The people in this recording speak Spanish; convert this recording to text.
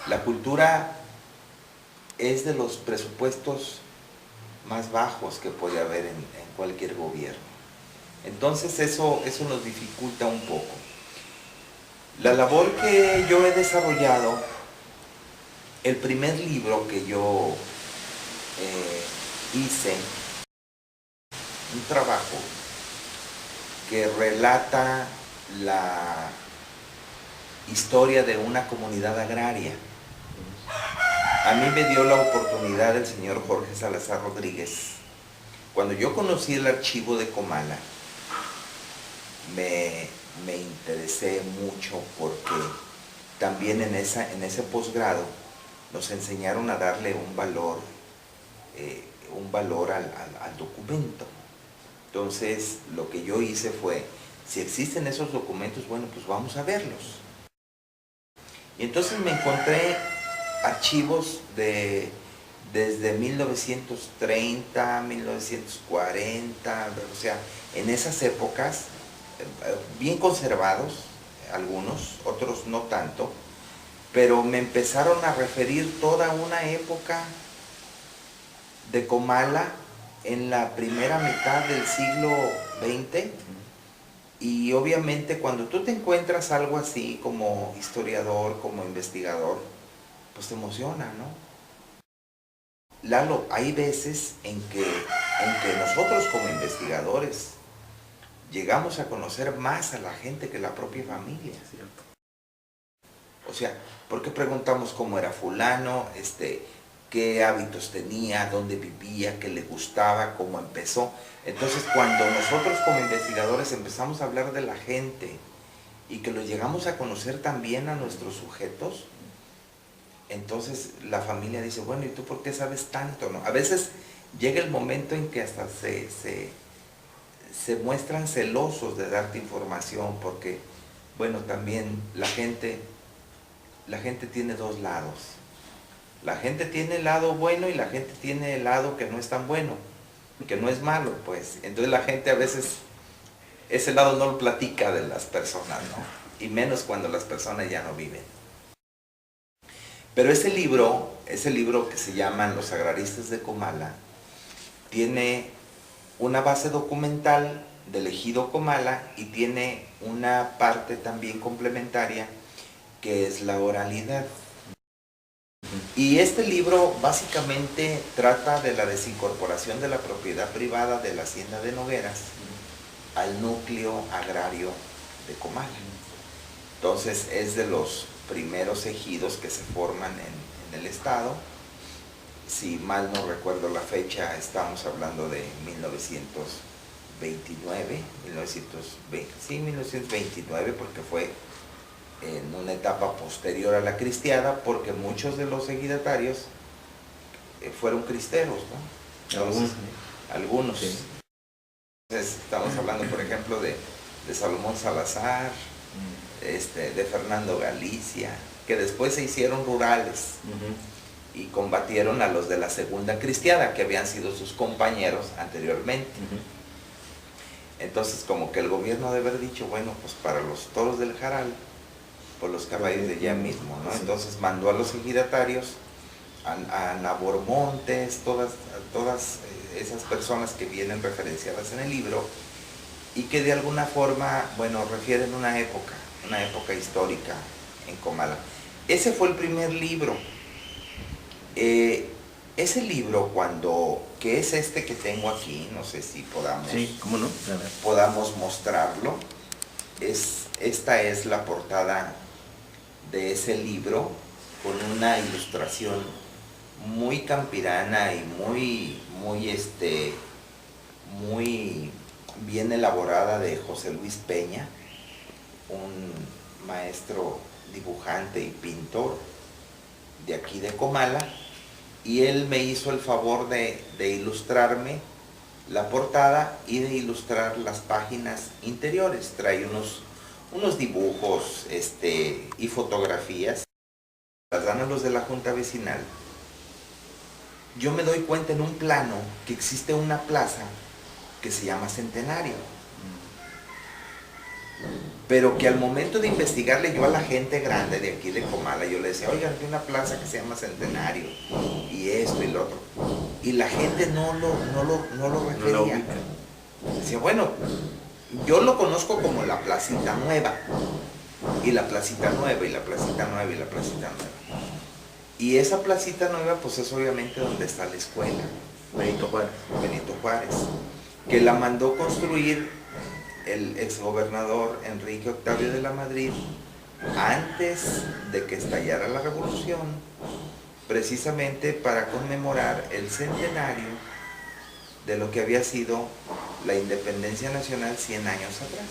La cultura es de los presupuestos más bajos que puede haber en cualquier gobierno. Entonces eso nos dificulta un poco. La labor que yo he desarrollado, el primer libro que yo hice, un trabajo que relata la historia de una comunidad agraria. A mí me dio la oportunidad el señor Jorge Salazar Rodríguez. Cuando yo conocí el archivo de Comala, me interesé mucho porque también en ese posgrado nos enseñaron a darle un valor al documento. Entonces lo que yo hice fue, si existen esos documentos, bueno, pues vamos a verlos. Y entonces me encontré archivos desde 1930, 1940, o sea, en esas épocas, bien conservados, algunos, otros no tanto, pero me empezaron a referir toda una época de Comala en la primera mitad del siglo XX. Y obviamente cuando tú te encuentras algo así como historiador, como investigador, pues te emociona, ¿no? Lalo, hay veces en que nosotros como investigadores llegamos a conocer más a la gente que la propia familia. Cierto. O sea, ¿por qué preguntamos cómo era fulano, qué hábitos tenía, dónde vivía, qué le gustaba, cómo empezó? Entonces, cuando nosotros como investigadores empezamos a hablar de la gente y que lo llegamos a conocer también a nuestros sujetos, entonces la familia dice, bueno, ¿y tú por qué sabes tanto? ¿No? A veces llega el momento en que hasta se muestran celosos de darte información porque, bueno, también la gente tiene dos lados. La gente tiene el lado bueno y la gente tiene el lado que no es tan bueno, que no es malo, pues. Entonces la gente a veces ese lado no lo platica de las personas, ¿no? Y menos cuando las personas ya no viven. Pero ese libro que se llama Los Agraristas de Comala, tiene una base documental del ejido Comala y tiene una parte también complementaria que es la oralidad. Y este libro básicamente trata de la desincorporación de la propiedad privada de la hacienda de Nogueras al núcleo agrario de Comala. Entonces es de los primeros ejidos que se forman en el estado. Si mal no recuerdo la fecha, estamos hablando de 1929, porque fue en una etapa posterior a la cristiada, porque muchos de los ejidatarios fueron cristeros, ¿no? Algunos. Sí. Entonces, estamos hablando, por ejemplo, de Salomón Salazar, de Fernando Galicia, que después se hicieron rurales y combatieron a los de la segunda cristiada, que habían sido sus compañeros anteriormente. Entonces, como que el gobierno debe haber dicho, bueno, pues para los toros del Jaral, por los caballos de allá mismo, ¿no? Entonces mandó a los ejidatarios, a Nabor Montes, todas esas personas que vienen referenciadas en el libro y que de alguna forma, bueno, refieren una época histórica en Comala. Ese fue el primer libro. Ese libro, que es este que tengo aquí, no sé si podamos, sí, ¿cómo no? podamos mostrarlo. Esta es la portada de ese libro, con una ilustración muy campirana y muy bien elaborada de José Luis Peña, un maestro dibujante y pintor de aquí de Comala, y él me hizo el favor de ilustrarme la portada y de ilustrar las páginas interiores. Trae unos dibujos y fotografías. Las dan a los de la Junta Vecinal. Yo me doy cuenta en un plano que existe una plaza que se llama Centenario. pero que al momento de investigarle yo a la gente grande de aquí de Comala, yo le decía, oigan, hay una plaza que se llama Centenario, y esto y lo otro, y la gente no lo refería. Decía, bueno, yo lo conozco como la Placita Nueva, y la Placita Nueva, y la Placita Nueva, y la Placita Nueva. Y esa Placita Nueva, pues es obviamente donde está la escuela. Benito Juárez. Benito Juárez, que la mandó construir el exgobernador Enrique Octavio de la Madrid antes de que estallara la revolución, precisamente para conmemorar el centenario de lo que había sido la independencia nacional 100 años atrás.